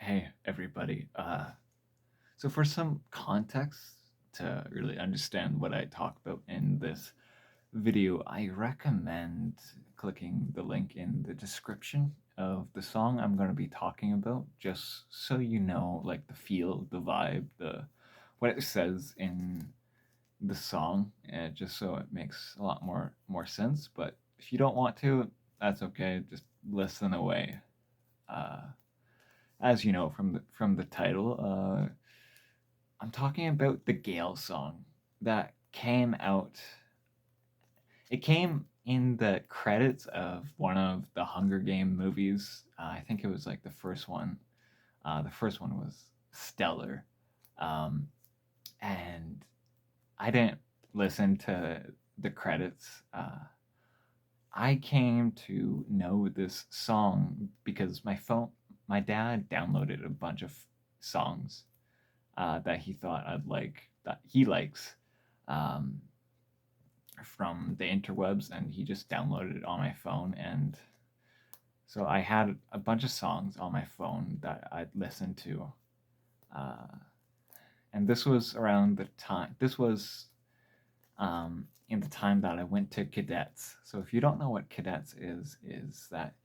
Hey, everybody. So, for some context to really understand what I talk about in this video, I recommend clicking the link in the description of the song I'm going to be talking about, just so you know, like the feel, the vibe, the what it says in the song, just so it makes a lot more sense. But if you don't want to, that's okay. Just listen away. Uh, as you know from the title, I'm talking about the Gale Song that came out. It came in the credits of one of the Hunger Game movies. I think it was like the first one. The first one was stellar, um, and I didn't listen to the credits. I came to know this song because my dad downloaded a bunch of songs that he thought I'd like, that he likes, um, from the interwebs, and he just downloaded it on my phone. And so I had a bunch of songs on my phone that I'd listen to. Uh, and this was around the time, this was in the time that I went to cadets. So if you don't know what cadets is that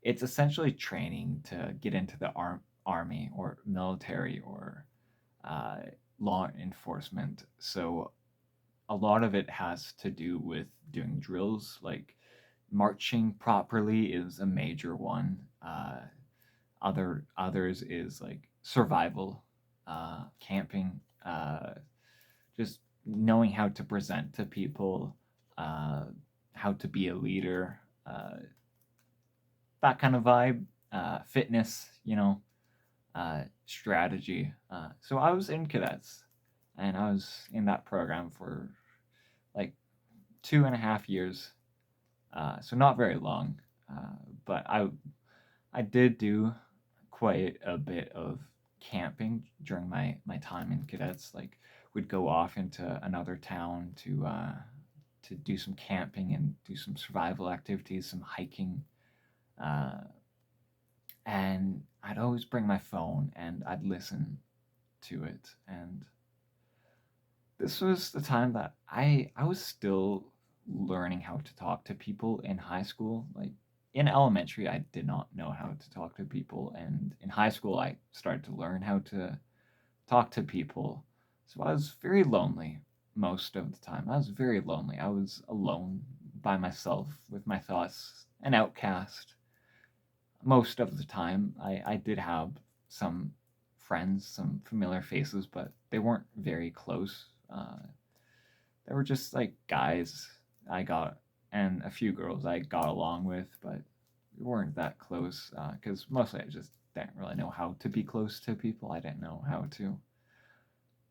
it's essentially training to get into the army or military or uh, law enforcement. So a lot of it has to do with doing drills, like marching properly is a major one. Others is like survival, camping, just knowing how to present to people, uh, how to be a leader, that kind of vibe. Fitness, strategy. So I was in cadets, and I was in that program for like 2.5 years. So not very long, but I did do quite a bit of camping during my time in cadets. Like we'd go off into another town to do some camping and do some survival activities, some hiking, uh, and I'd always bring my phone and I'd listen to it. And this was the time that I was still learning how to talk to people in high school. Like in elementary, I did not know how to talk to people, and in high school, I started to learn how to talk to people. So I was very lonely most of the time. I was very lonely. I was alone by myself with my thoughts, an outcast. Most of the time, I did have some friends, some familiar faces, but they weren't very close. They were just like guys I got, and a few girls I got along with, but we weren't that close because mostly I just didn't really know how to be close to people. I didn't know how to.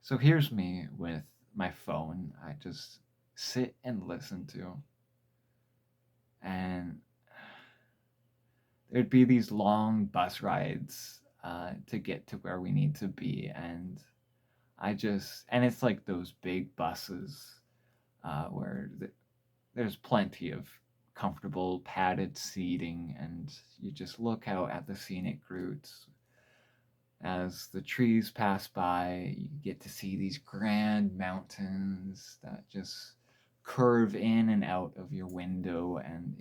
So here's me with my phone. I just sit and listen to, and there'd be these long bus rides to get to where we need to be, and and it's like those big buses where there's plenty of comfortable padded seating, and you just look out at the scenic routes as the trees pass by. You get to see these grand mountains that just curve in and out of your window, and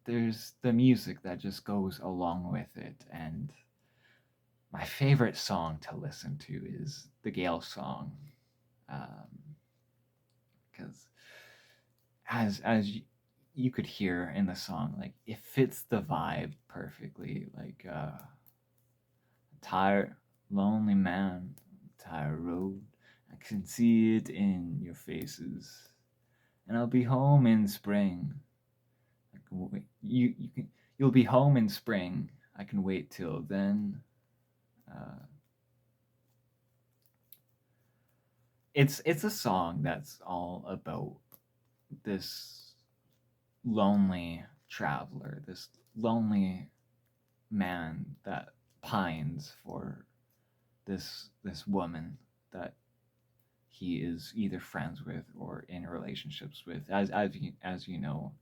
there's the music that just goes along with it. And my favorite song to listen to is the Gale Song, because as you could hear in the song, like it fits the vibe perfectly. Like tired, lonely man, tired road. I can see it in your faces, and I'll be home in spring. I can wait. You'll be home in spring. I can wait till then. Uh, it's a song that's all about this lonely traveler, this lonely man that pines for this woman that he is either friends with or in relationships with. As you know,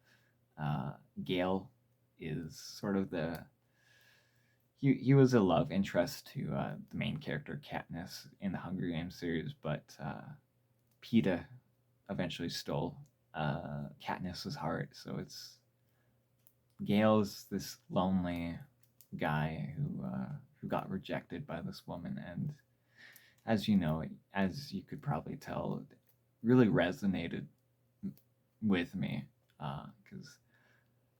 Gale is sort of he was a love interest to the main character Katniss in the Hunger Games series, but PETA eventually stole Katniss's heart. So it's Gale's this lonely guy who got rejected by this woman, and as you know, as you could probably tell, really resonated with me because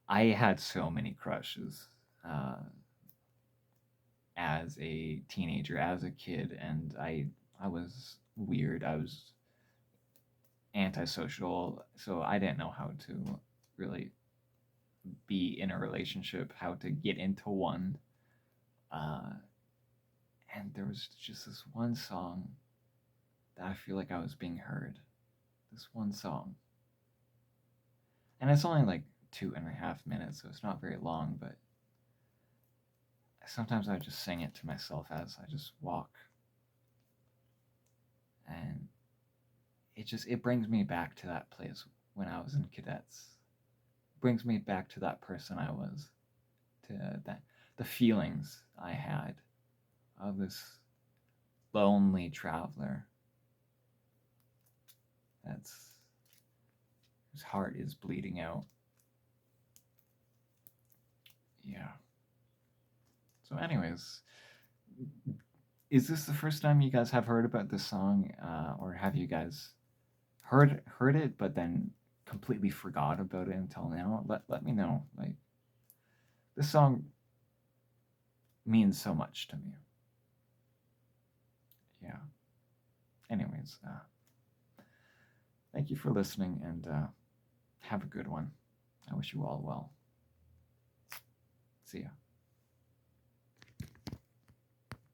I had so many crushes as a teenager, as a kid, and I was weird. I was antisocial, so I didn't know how to really be in a relationship, how to get into one. Uh, and there was just this one song that I feel like I was being heard. This one song. And it's only like 2.5 minutes, so it's not very long, but sometimes I just sing it to myself as I just walk. And it brings me back to that place when I was in cadets. It brings me back to that person I was, to that the feelings I had of this lonely traveler that's whose heart is bleeding out. Yeah. So, anyways, is this the first time you guys have heard about this song, or have you guys heard it but then completely forgot about it until now? Let me know. Like, this song means so much to me. Yeah. Anyways, thank you for listening, and have a good one. I wish you all well. See ya.